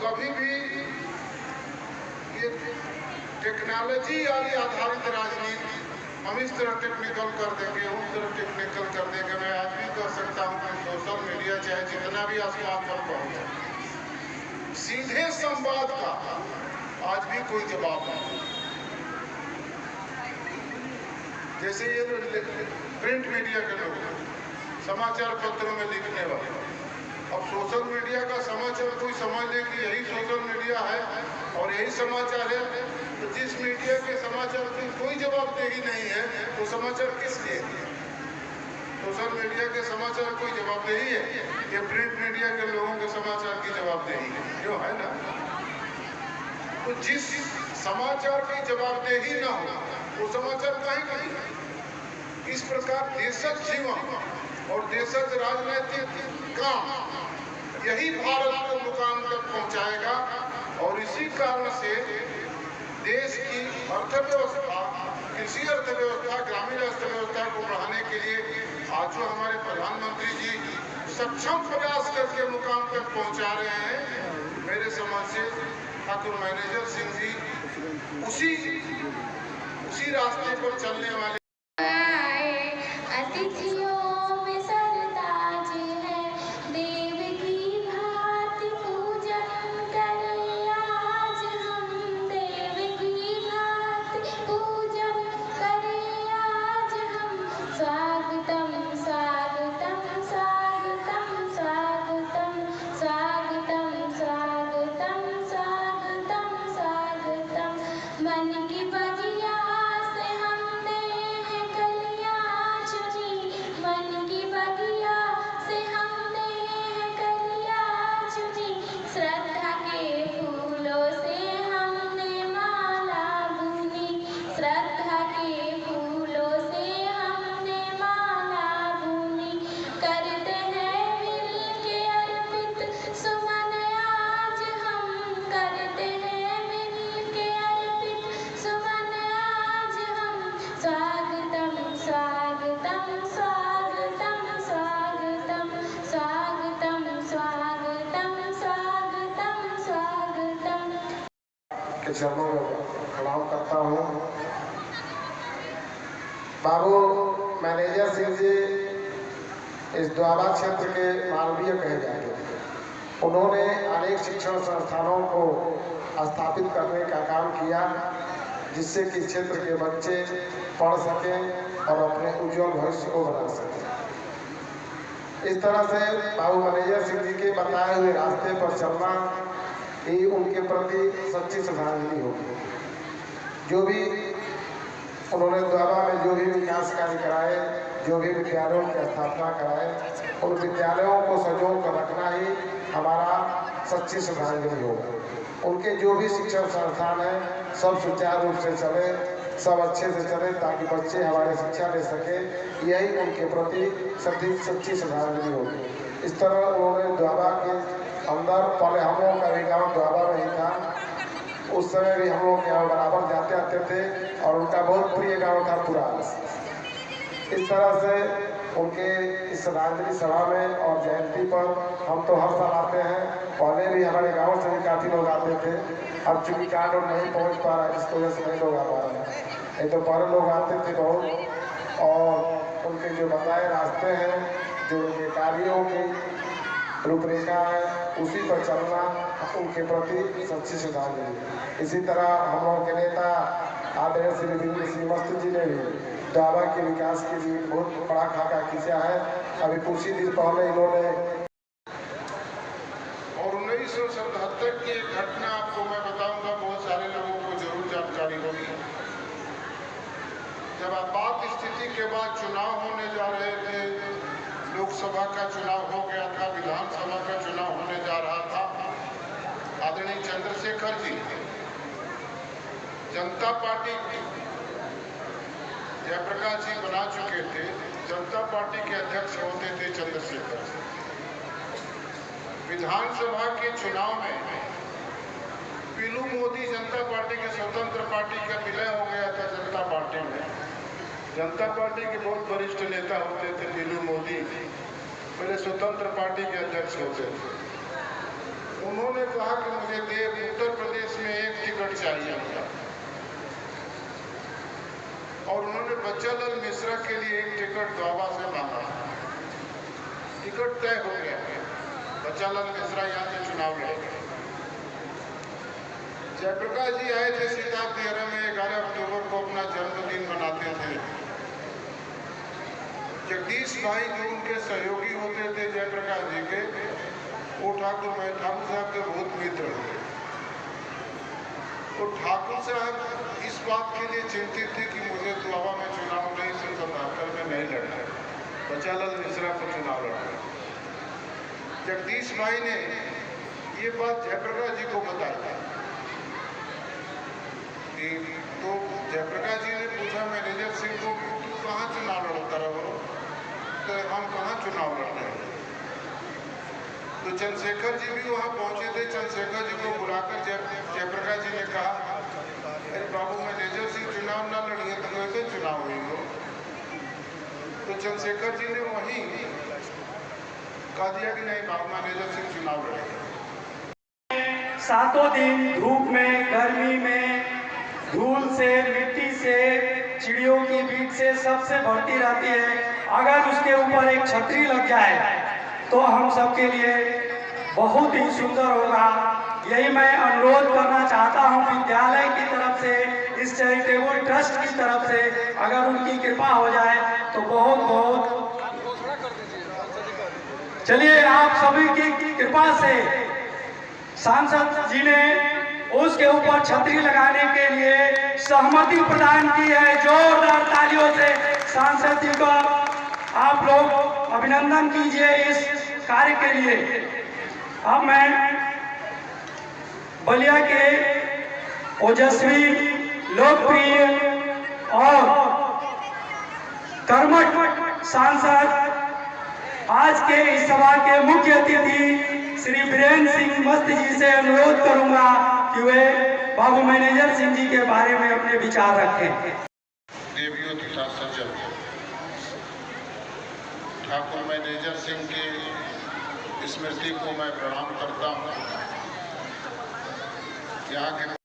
कभी भी ये टेक्नोलॉजी वाली आधारित राजनीति हम इस तरह टेक्निकल कर देंगे, उस तरह टेक्निकल कर देंगे। मैं आज भी कह सकता हूँ कि सोशल मीडिया चाहे जितना भी आसमान पर पहुंचे, सीधे संवाद का आज भी कोई जवाब नहीं। जैसे ये प्रिंट मीडिया के लोग, समाचार पत्रों में लिखने वाले, अब सोशल मीडिया का समाचार कोई समझ ले कि यही सोशल मीडिया है और यही समाचार है, तो जिस मीडिया के समाचार की कोई जवाबदेही नहीं है तो समाचार किस लिए? सोशल मीडिया के समाचार कोई जवाबदेही है? ये प्रिंट मीडिया के लोगों के समाचार की जवाबदेही है, जो है ना। तो जिस समाचार की जवाबदेही ना हो वो समाचार काहे नहीं? इस प्रकार देशज जीवन और देशज राजनीतिक काम यही भारत को मुकाम तक पहुंचाएगा। और इसी कारण से देश की अर्थव्यवस्था, कृषि अर्थव्यवस्था, ग्रामीण अर्थव्यवस्था को बढ़ाने के लिए आज जो हमारे प्रधानमंत्री जी सक्षम प्रयास करके मुकाम तक पहुंचा रहे हैं, मेरे समझ से ठाकुर मैनेजर सिंह जी उसी रास्ते पर चलने वाले। के चरणों में प्रणाम करता हूँ। बाबू मैनेजर सिंह जी इस द्वाबा क्षेत्र के मानवीय कहे जाते हैं। उन्होंने अनेक शिक्षण संस्थानों को स्थापित करने का काम किया, जिससे कि क्षेत्र के बच्चे पढ़ सकें और अपने उज्जवल भविष्य को बना सकें। इस तरह से बाबू मैनेजर सिंह जी के बताए हुए रास्ते पर चलना ही उनके प्रति सच्ची श्रद्धांजलि होगी। जो भी उन्होंने द्वाबा में जो भी विकास कार्य कराए, जो भी विद्यालयों की स्थापना कराए, उन विद्यालयों को सजो कर रखना ही हमारा सच्ची श्रद्धांजलि होगा। उनके जो भी शिक्षण संस्थान है सब सुचारू रूप से चले, सब अच्छे से चले, ताकि बच्चे हमारे शिक्षा ले सके, यही उनके प्रति सच्ची श्रद्धांजलि होगी। इस तरह उन्होंने द्वाबा के अंदर, पहले हम लोगों का भी गाँव द्वाबा में ही था, उस समय भी हम लोग यहाँ बराबर जाते आते थे और उनका बहुत प्रिय गाँव था पुरास। इस तरह से उनके इस श्रद्धांजलि सभा में और जयंती पर हम तो हर साल आते हैं। पहले भी हमारे गाँव से भी काफ़ी लोग आते थे। अब चूँकि कार्ड नहीं पहुँच पा रहा है, जिसकी वजह से नहीं लोग आ पा रहे हैं, नहीं तो पहले लोग आते थे बहुत। और उनके जो बताए रास्ते हैं, जो उनके कार्यों की रूपरेखा है, उसी पर चलना उनके प्रति सच्ची श्रद्धांजलि। इसी तरह हम लोगों के नेता आदरणीय श्री वीरेंद्र सिंह मस्त जी ने भी द्वाबा के विकास के लिए बहुत बड़ा खाका खींचा है। अभी कुछ ही दिन पहले इन्होंने 1977 की एक घटना आपको मैं बताऊंगा, बहुत सारे लोगों को जरूर जानकारी होगी। जब आपात स्थिति के बाद चुनाव होने जा रहे थे, लोकसभा का चुनाव हो गया था, विधानसभा का चुनाव होने जा रहा था, आदरणीय चंद्रशेखर जी जनता पार्टी जयप्रकाश जी बना चुके थे, जनता पार्टी के अध्यक्ष होते थे चंद्रशेखर जी। विधानसभा के चुनाव में पीलू मोदी जनता पार्टी के स्वतंत्र पार्टी का विलय हो गया था जनता पार्टी में। जनता पार्टी के बहुत वरिष्ठ नेता होते थे पीलू मोदी, पहले स्वतंत्र पार्टी के अध्यक्ष होते थे। उन्होंने कहा कि मुझे देव उत्तर प्रदेश में एक टिकट चाहिए होगा, और उन्होंने बच्चालाल मिश्रा के लिए एक टिकट द्वाबा से मांगा। टिकट तय हो गया, बच्चालाल मिश्रा यहाँ से चुनाव लड़ेंगे। जयप्रकाश जी आए थे शताब्दी में 11 अक्टूबर को अपना जन्मदिन मनाते थे। जगदीश भाई जो उनके सहयोगी होते थे जयप्रकाश जी के, वो ठाकुर साहब के बहुत मित्र थे। तो ठाकुर साहब इस बात के लिए चिंतित थे कि मुझे द्वाबा में चुनाव 1977 में नहीं लड़ना, बच्चालाल मिश्रा को चुनाव लड़ना। जगदीश भाई ने ये बात जयप्रकाश जी को बताई। तो जयप्रकाश जी ने पूछा मैनेजर सिंह को, तू कहाँ चुनाव लड़ता रहो? तो हम कहाँ चुनाव लड़ रहे हैं। तो चंद्रशेखर जी भी वहाँ पहुँचे थे। चंद्रशेखर जी को बुलाकर जयप्रकाश जी ने कहा, अरे बाबू मैनेजर सिंह चुनाव ना लड़िए तो कैसे चुनाव हुई हो? तो चंद्रशेखर जी ने वहीं कह दिया कि नहीं बाबू मैनेजर सिंह चुनाव लड़ेंगे। सातों दिन धूप में, गर्मी में, धूल से, मिट्टी से, चिड़ियों की बीट से सबसे बढ़ती रहती है। अगर उसके ऊपर एक छतरी लग जाए तो हम सबके लिए बहुत ही सुंदर होगा। यही मैं अनुरोध करना चाहता हूं विद्यालय की तरफ से, इस चैरिटेबल ट्रस्ट की तरफ से, अगर उनकी कृपा हो जाए तो बहुत बहुत। चलिए, आप सभी की कृपा से सांसद जी ने उसके ऊपर छतरी लगाने के लिए सहमति प्रदान की है। जोरदार तालियों से सांसद जी का आप लोग अभिनंदन कीजिए इस कार्य के लिए। अब मैं बलिया के ओजस्वी, लोकप्रिय और कर्मठ सांसद, आज के इस सभा के मुख्य अतिथि श्री वीरेंद्र सिंह मस्त जी से अनुरोध करूंगा कि वे बाबू मैनेजर सिंह जी के बारे में अपने विचार रखें। देवियों तथा सज्जन, ठाकुर मैनेजर सिंह की स्मृति को मैं प्रणाम करता हूँ। यहाँ के